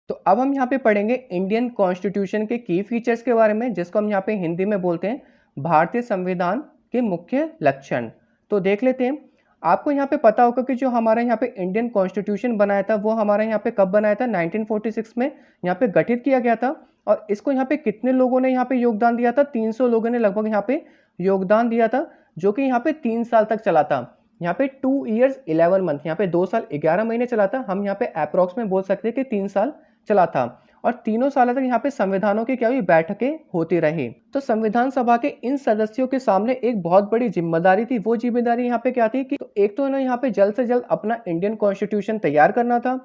तो अब हम यहाँ पे पढ़ेंगे इंडियन कॉन्स्टिट्यूशन के की फीचर्स के बारे में, जिसको हम यहाँ पे हिंदी में बोलते हैं भारतीय संविधान के मुख्य लक्षण। तो देख लेते हैं। आपको यहाँ पे पता होगा कि जो हमारा यहाँ पे इंडियन कॉन्स्टिट्यूशन बनाया था वो हमारा यहाँ पे कब बनाया था, 1946 में यहाँ पे गठित किया गया था। और इसको यहाँ पे कितने लोगों ने यहाँ पे योगदान दिया था, 300 लोगों ने लगभग यहाँ पे योगदान दिया था, जो कि यहाँ पे 3 साल तक चला था। यहाँ पे 2 ईयर्स 11 मंथ, यहाँ पे 2 साल 11 महीने चला था। हम यहाँ पे अप्रॉक्स में बोल सकते हैं कि 3 साल चला था। और तीनों साल तक यहाँ पे संविधानों की क्या हुई, बैठकें होती रही। तो संविधान सभा के इन सदस्यों के सामने एक बहुत बड़ी जिम्मेदारी थी। वो जिम्मेदारी यहाँ पे क्या थी कि एक तो इन्हें यहाँ पे जल्द से जल्द अपना इंडियन कॉन्स्टिट्यूशन तैयार करना था।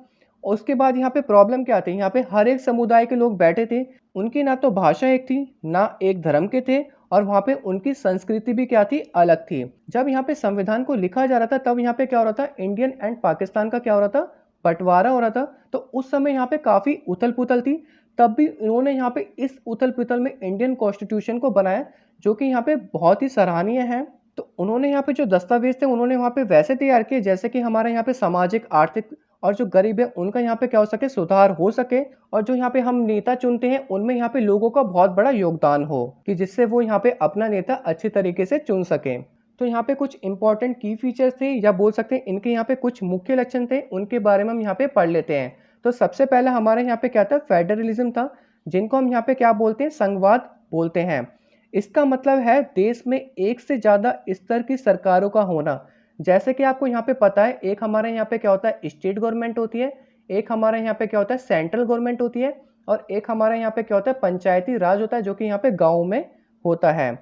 उसके बाद यहाँ पे प्रॉब्लम क्या थी, यहाँ पे हर एक समुदाय के लोग बैठे थे, उनकी ना तो भाषा एक थी, ना एक धर्म के थे, और वहाँ पे उनकी संस्कृति भी क्या थी, अलग थी। जब यहाँ पे संविधान को लिखा जा रहा था तब यहाँ पे क्या हो रहा था, इंडियन एंड पाकिस्तान का क्या हो रहा था, बंटवारा हो रहा था। तो उस समय यहाँ पे काफी उथल पुथल थी। तब भी इन्होंने यहाँ पे इस उथल पुथल में इंडियन कॉन्स्टिट्यूशन को बनाया, जो कि यहाँ पे बहुत ही सराहनीय है। तो उन्होंने यहाँ पे जो दस्तावेज थे उन्होंने वहाँ पे वैसे तैयार किए जैसे कि हमारे यहाँ पे सामाजिक आर्थिक और जो गरीब है उनका यहाँ पे क्या हो सके, सुधार हो सके। और जो यहाँ पे हम नेता चुनते हैं उनमें यहाँ पे लोगों का बहुत बड़ा योगदान हो, कि जिससे वो यहाँ पे अपना नेता अच्छे तरीके से चुन सके। तो यहाँ पे कुछ इंपॉर्टेंट की फीचर्स थे, या बोल सकते हैं इनके यहाँ पे कुछ मुख्य लक्षण थे, उनके बारे में हम यहाँ पे पढ़ लेते हैं। तो सबसे पहले हमारे यहाँ पे क्या था, फेडरलिज्म था, जिनको हम यहाँ पे क्या बोलते हैं, संघवाद बोलते हैं। इसका मतलब है देश में एक से ज़्यादा स्तर की सरकारों का होना। जैसे कि आपको यहाँ पे पता है, एक हमारे यहाँ पे क्या होता है, स्टेट गवर्नमेंट होती है, एक हमारे यहाँ पे क्या होता है, सेंट्रल गवर्नमेंट होती है, और एक हमारे यहाँ पे क्या होता है, पंचायती राज होता है, जो कि यहाँ पे गाँव में होता है।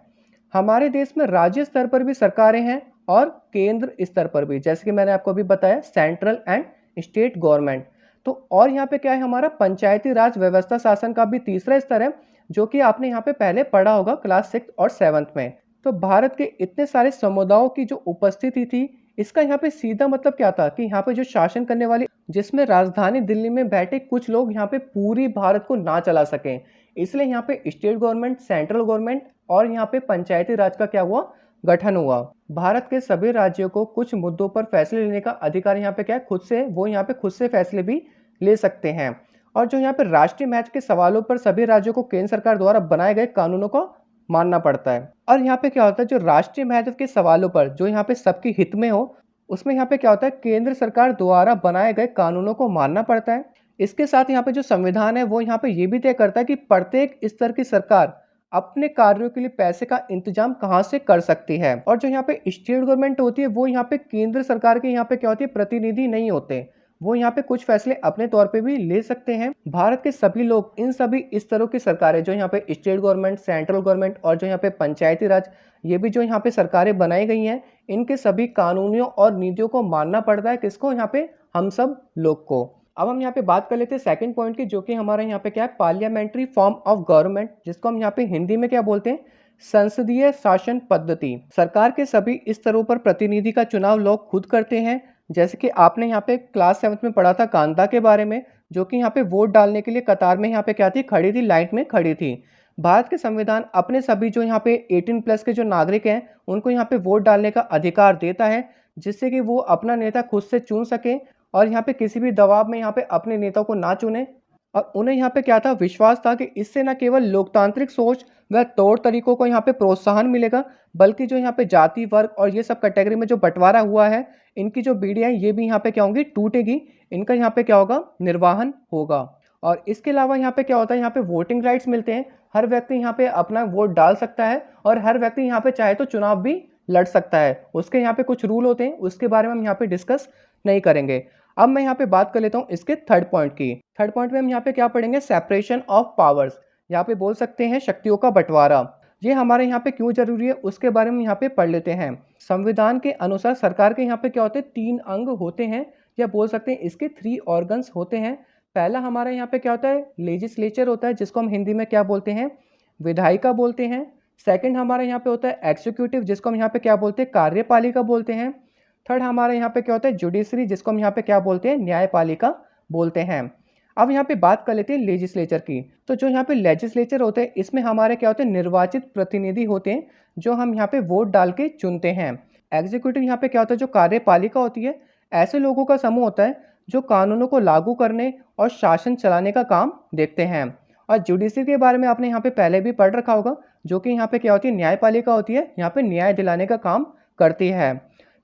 हमारे देश में राज्य स्तर पर भी सरकारें हैं और केंद्र स्तर पर भी, जैसे कि मैंने आपको अभी बताया, सेंट्रल एंड स्टेट गवर्नमेंट। तो और यहाँ पे क्या है, हमारा पंचायती राज व्यवस्था शासन का भी तीसरा स्तर है, जो कि आपने यहाँ पे पहले पढ़ा होगा क्लास 6 और 7 में। तो भारत के इतने सारे समुदायों की जो उपस्थिति थी, इसका यहाँ पे सीधा मतलब क्या था कि यहाँ पे जो शासन करने वाली, जिसमें राजधानी दिल्ली में बैठे कुछ लोग यहाँ पे पूरी भारत को ना चला सकें, इसलिए यहाँ पे स्टेट गवर्नमेंट, सेंट्रल गवर्नमेंट और यहाँ पे पंचायती राज का क्या हुआ, गठन हुआ। भारत के सभी राज्यों को कुछ मुद्दों पर फैसले लेने का अधिकार यहाँ पे क्या है, खुद से, वो यहाँ पे खुद से फैसले भी ले सकते हैं। और जो यहाँ पे राष्ट्रीय महत्व के सवालों पर सभी राज्यों को केंद्र सरकार द्वारा बनाए गए कानूनों को मानना पड़ता है। और यहाँ पे क्या होता है, जो राष्ट्रीय महत्व के सवालों पर जो यहाँ पे सबके हित में हो, उसमें यहाँ पे क्या होता है, केंद्र सरकार द्वारा बनाए गए कानूनों को मानना पड़ता है। इसके साथ यहाँ पे जो संविधान है वो यहाँ पे ये भी तय करता है कि प्रत्येक स्तर की सरकार अपने कार्यों के लिए पैसे का इंतजाम कहाँ से कर सकती है। और जो यहाँ पे स्टेट गवर्नमेंट होती है वो यहाँ पे केंद्र सरकार के यहाँ पे क्या होती है, प्रतिनिधि नहीं होते, वो यहाँ पे कुछ फैसले अपने तौर पे भी ले सकते हैं। भारत के सभी लोग, इन सभी स्तरों की सरकारें, जो यहाँ पे स्टेट गवर्नमेंट, सेंट्रल गवर्नमेंट और जो यहाँ पे पंचायती राज, ये भी जो यहाँ पे सरकारें बनाई गई हैं, इनके सभी कानूनों और नीतियों को मानना पड़ता है, किसको, यहाँ पे हम सब लोग को। अब हम यहाँ पे बात कर लेते हैं सेकंड पॉइंट की, जो कि हमारे यहाँ पे क्या है, पार्लियामेंट्री फॉर्म ऑफ गवर्नमेंट, जिसको हम यहाँ पे हिंदी में क्या बोलते हैं, संसदीय शासन पद्धति। सरकार के सभी स्तरों पर प्रतिनिधि का चुनाव लोग खुद करते हैं। जैसे कि आपने यहाँ पे क्लास 7 में पढ़ा था कांता के बारे में, जो कि यहाँ पे वोट डालने के लिए कतार में यहाँ पे क्या थी, खड़ी थी, लाइन में खड़ी थी। भारत के संविधान अपने सभी जो यहाँ पे 18 प्लस के जो नागरिक हैं उनको यहाँ पे वोट डालने का अधिकार देता है, जिससे कि वो अपना नेता खुद से चुन सके और यहाँ पे किसी भी दबाव में यहाँ पे अपने नेता को ना चुने। और उन्हें यहाँ पे क्या था, विश्वास था कि इससे न केवल लोकतांत्रिक सोच व तौर तरीकों को यहाँ पे प्रोत्साहन मिलेगा, बल्कि जो यहाँ पे जाति वर्ग और ये सब कैटेगरी में जो बंटवारा हुआ है, इनकी जो बीड़ियाँ ये भी यहाँ पे क्या होंगी, टूटेगी, इनका यहाँ पे क्या होगा, निर्वाहन होगा। और इसके अलावा यहाँ पे क्या होता है, यहाँ पे वोटिंग राइट्स मिलते हैं, हर व्यक्ति यहाँ पे अपना वोट डाल सकता है और हर व्यक्ति यहाँ पे चाहे तो चुनाव भी लड़ सकता है। उसके यहाँ पे कुछ रूल होते हैं, उसके बारे में हम यहाँ पे डिस्कस नहीं करेंगे। अब मैं यहाँ पे बात कर लेता हूँ इसके थर्ड पॉइंट की। थर्ड पॉइंट में हम यहाँ पे क्या पढ़ेंगे, सेपरेशन ऑफ पावर्स, यहाँ पे बोल सकते हैं शक्तियों का बंटवारा। ये हमारे यहाँ पे क्यों जरूरी है उसके बारे में यहाँ पे पढ़ लेते हैं। संविधान के अनुसार सरकार के यहाँ पे क्या होते हैं, 3 अंग होते हैं, या बोल सकते हैं इसके 3 ऑर्गन्स होते हैं। पहला हमारे यहाँ पे क्या होता है, लेजिस्लेचर होता है, जिसको हम हिंदी में क्या बोलते हैं, विधायिका बोलते हैं। सेकंड हमारे यहाँ पे होता है एक्सिक्यूटिव, जिसको हम यहाँ पे क्या बोलते हैं, कार्यपालिका बोलते हैं। थर्ड हमारे यहाँ पे क्या होता है, जुडिशरी, जिसको हम यहाँ पे क्या बोलते हैं, न्यायपालिका बोलते हैं। अब यहाँ पे बात कर लेते हैं लेजिस्लेचर की। तो जो यहाँ पे लेजिस्लेचर होते हैं, इसमें हमारे क्या होते हैं, निर्वाचित प्रतिनिधि होते हैं, जो हम यहाँ पे वोट डाल के चुनते हैं। एग्जीक्यूटिव यहाँ पे क्या होता है, जो कार्यपालिका होती है, ऐसे लोगों का समूह होता है जो कानूनों को लागू करने और शासन चलाने का काम देखते हैं। और जुडिशरी के बारे में आपने यहाँ पे पहले भी पढ़ रखा होगा, जो कि यहाँ पे क्या होती है, न्यायपालिका होती है, यहाँ पे न्याय दिलाने का काम करती है।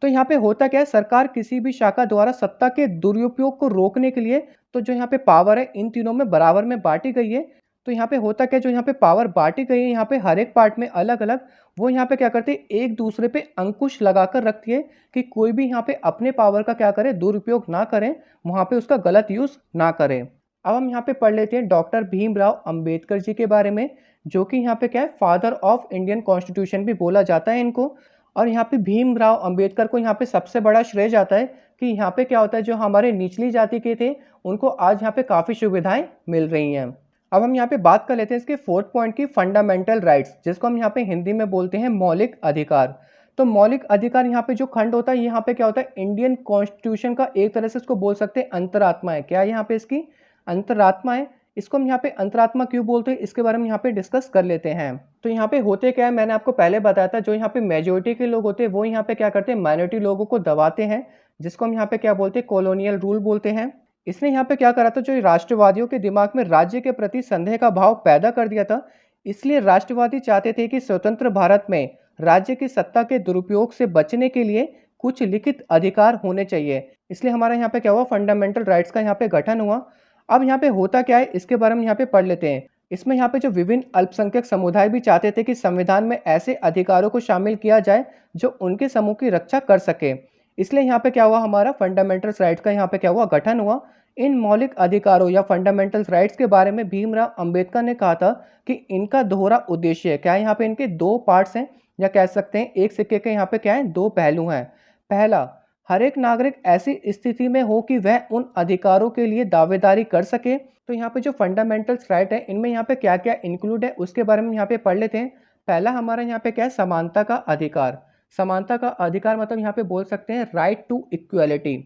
तो यहाँ पे होता क्या है, सरकार किसी भी शाखा द्वारा सत्ता के दुरुपयोग को रोकने के लिए, तो जो यहाँ पे पावर है इन तीनों में बराबर में बांटी गई है। तो यहाँ पे होता क्या है, जो यहाँ पे पावर बांटी गई है, यहाँ पे हर एक पार्ट में अलग अलग, वो यहाँ पे क्या करते हैं, एक दूसरे पे अंकुश लगाकर रखती है कि कोई भी यहाँ पे अपने पावर का क्या करे, दुरुपयोग ना करें, वहाँ पे उसका गलत यूज ना करें। अब हम यहाँ पे पढ़ लेते हैं डॉक्टर भीमराव अंबेडकर जी के बारे में, जो कि यहाँ पे क्या है, फादर ऑफ इंडियन कॉन्स्टिट्यूशन भी बोला जाता है इनको। और यहाँ पे भीमराव अंबेडकर को यहाँ पे सबसे बड़ा श्रेय जाता है कि यहाँ पे क्या होता है, जो हमारे निचली जाति के थे उनको आज यहाँ पे काफ़ी सुविधाएं मिल रही हैं। अब हम यहाँ पे बात कर लेते हैं इसके फोर्थ पॉइंट की, फंडामेंटल राइट्स, जिसको हम यहाँ पे हिंदी में बोलते हैं मौलिक अधिकार। तो मौलिक अधिकार यहाँ पे जो खंड होता है, यहाँ पे क्या होता है, इंडियन कॉन्स्टिट्यूशन का एक तरह से इसको बोल सकते हैं अंतरात्मा है। क्या यहाँ पे इसकी अंतरात्मा है। इसको हम यहाँ पे अंतरात्मा क्यों बोलते हैं, इसके बारे में यहाँ पे डिस्कस कर लेते हैं। तो यहाँ पे होते क्या है, मैंने आपको पहले बताया था, जो यहाँ पे मेजोरिटी के लोग होते हैं वो यहाँ पे क्या करते हैं, माइनॉरिटी लोगों को दबाते हैं, जिसको हम यहाँ पे क्या बोलते हैं, कॉलोनियल रूल बोलते हैं। इसने यहाँ पे क्या करा था, जो राष्ट्रवादियों के दिमाग में राज्य के प्रति संदेह का भाव पैदा कर दिया था। इसलिए राष्ट्रवादी चाहते थे कि स्वतंत्र भारत में राज्य की सत्ता के दुरुपयोग से बचने के लिए कुछ लिखित अधिकार होने चाहिए। इसलिए हमारा यहाँ पे क्या हुआ, फंडामेंटल राइट्स का यहाँ पे गठन हुआ। अब यहाँ पे होता क्या है, इसके बारे में यहाँ पे पढ़ लेते हैं। इसमें यहाँ पे जो विभिन्न अल्पसंख्यक समुदाय भी चाहते थे कि संविधान में ऐसे अधिकारों को शामिल किया जाए जो उनके समूह की रक्षा कर सके। इसलिए यहाँ पे क्या हुआ, हमारा फंडामेंटल राइट्स का यहाँ पे क्या हुआ, गठन हुआ। इन मौलिक अधिकारों या फंडामेंटल राइट्स के बारे में भीमराव अंबेडकर ने कहा था कि इनका दोहरा उद्देश्य है। क्या है, यहाँ पे इनके दो पार्ट्स हैं, या कह सकते हैं एक सिक्के के यहाँ पे क्या है, दो पहलू हैं। पहला, हर एक नागरिक ऐसी स्थिति में हो कि वह उन अधिकारों के लिए दावेदारी कर सके। तो यहाँ पे जो फंडामेंटल राइट है, इनमें यहाँ पे क्या क्या इंक्लूड है उसके बारे में यहाँ पे पढ़ लेते हैं। पहला हमारा यहाँ पे क्या है, समानता का अधिकार। समानता का अधिकार मतलब यहाँ पे बोल सकते हैं राइट टू इक्वलिटी।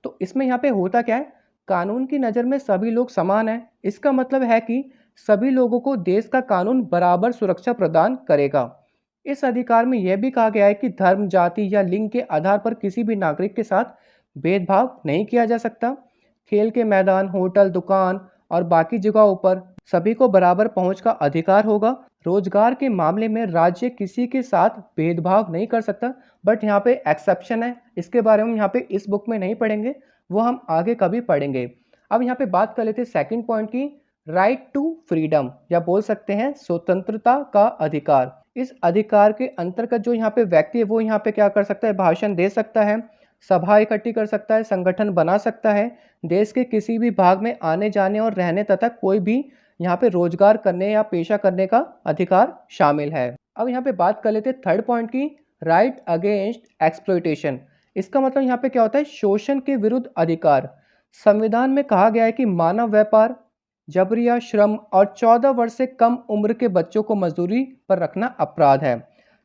तो इसमें यहाँ पे होता क्या है, कानून की नज़र में सभी लोग समान हैं। इसका मतलब है कि सभी लोगों को देश का कानून बराबर सुरक्षा प्रदान करेगा। इस अधिकार में यह भी कहा गया है कि धर्म, जाति या लिंग के आधार पर किसी भी नागरिक के साथ भेदभाव नहीं किया जा सकता। खेल के मैदान, होटल, दुकान और बाकी जगहों पर सभी को बराबर पहुंच का अधिकार होगा। रोजगार के मामले में राज्य किसी के साथ भेदभाव नहीं कर सकता, बट यहाँ पे एक्सेप्शन है। इसके बारे में यहाँ पे इस बुक में नहीं पढ़ेंगे, वो हम आगे कभी पढ़ेंगे। अब यहाँ पे बात कर लेते हैं सेकंड पॉइंट की, राइट टू फ्रीडम, या बोल सकते हैं स्वतंत्रता का अधिकार। इस अधिकार के अंतर्गत जो यहाँ पे व्यक्ति है वो यहाँ पे क्या कर सकता है, भाषण दे सकता है, सभा इकट्ठी कर सकता है, संगठन बना सकता है, देश के किसी भी भाग में आने जाने और रहने तथा कोई भी यहाँ पे रोजगार करने या पेशा करने का अधिकार शामिल है। अब यहाँ पे बात कर लेते हैं थर्ड पॉइंट की, राइट अगेंस्ट एक्सप्लॉयटेशन। इसका मतलब यहाँ पे क्या होता है, शोषण के विरुद्ध अधिकार। संविधान में कहा गया है कि मानव व्यापार, जबरिया श्रम और 14 वर्ष से कम उम्र के बच्चों को मजदूरी पर रखना अपराध है।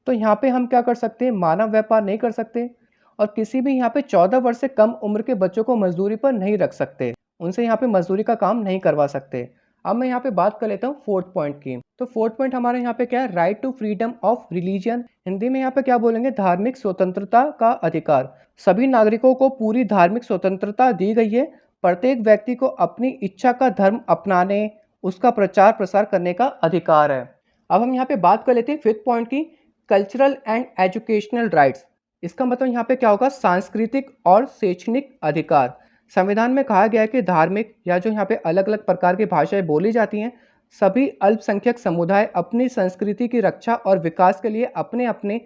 तो यहाँ पे हम क्या कर सकते हैं, मानव व्यापार नहीं कर सकते, और किसी भी यहाँ पे 14 वर्ष से कम उम्र के बच्चों को मजदूरी पर नहीं रख सकते, उनसे यहाँ पे मजदूरी का काम नहीं करवा सकते। अब मैं यहाँ पे बात कर लेता हूँ फोर्थ पॉइंट की। तो फोर्थ पॉइंट हमारे यहाँ पे क्या है, right to freedom of religion. Hindi में यहाँ पे क्या बोलेंगे, धार्मिक स्वतंत्रता का अधिकार। सभी नागरिकों को पूरी धार्मिक स्वतंत्रता दी गई है। प्रत्येक व्यक्ति को अपनी इच्छा का धर्म अपनाने, उसका प्रचार प्रसार करने का अधिकार है। अब हम यहाँ पे बात कर लेते हैं फिफ्थ पॉइंट की, कल्चरल एंड एजुकेशनल राइट्स। इसका मतलब यहाँ पे क्या होगा, सांस्कृतिक और शैक्षणिक अधिकार। संविधान में कहा गया है कि धार्मिक या जो यहाँ पे अलग अलग प्रकार की भाषाएं बोली जाती हैं, सभी अल्पसंख्यक समुदाय अपनी संस्कृति की रक्षा और विकास के लिए अपने अपने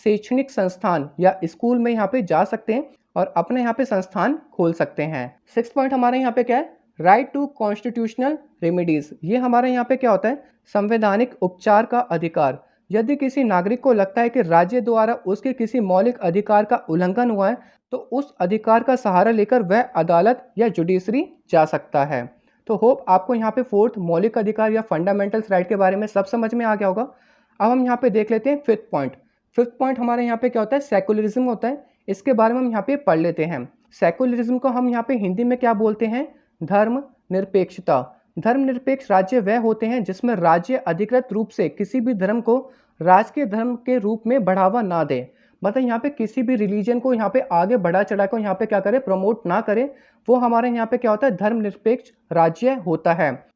शैक्षणिक संस्थान या स्कूल में यहाँ पे जा सकते हैं और अपने यहाँ पे संस्थान खोल सकते हैं। सिक्स पॉइंट हमारे यहाँ पे क्या है, राइट टू कॉन्स्टिट्यूशनल रेमेडीज। ये हमारे यहाँ पे क्या होता है, संवैधानिक उपचार का अधिकार। यदि किसी नागरिक को लगता है कि राज्य द्वारा उसके किसी मौलिक अधिकार का उल्लंघन हुआ है, तो उस अधिकार का सहारा लेकर वह अदालत या जुडिशरी जा सकता है। तो होप आपको यहाँ पे फोर्थ मौलिक अधिकार या फंडामेंटल्स राइट के बारे में सब समझ में आ गया होगा। अब हम यहाँ पे देख लेते हैं फिफ्थ पॉइंट। फिफ्थ पॉइंट हमारे यहाँ पे क्या होता है, सेकुलरिज्म होता है। इसके बारे में हम यहाँ पे पढ़ लेते हैं। सेकुलरिज्म को हम यहाँ पे हिंदी में क्या बोलते हैं, धर्म निरपेक्षता। धर्मनिरपेक्ष राज्य वह होते हैं जिसमें राज्य अधिकृत रूप से किसी भी धर्म को राजकीय धर्म के रूप में बढ़ावा ना दे, मतलब यहाँ पे किसी भी रिलीजन को यहाँ पे आगे बढ़ा चढ़ा कर यहाँ पे क्या करे, प्रमोट ना करे, वो हमारे यहाँ पे क्या होता है, धर्मनिरपेक्ष राज्य होता है।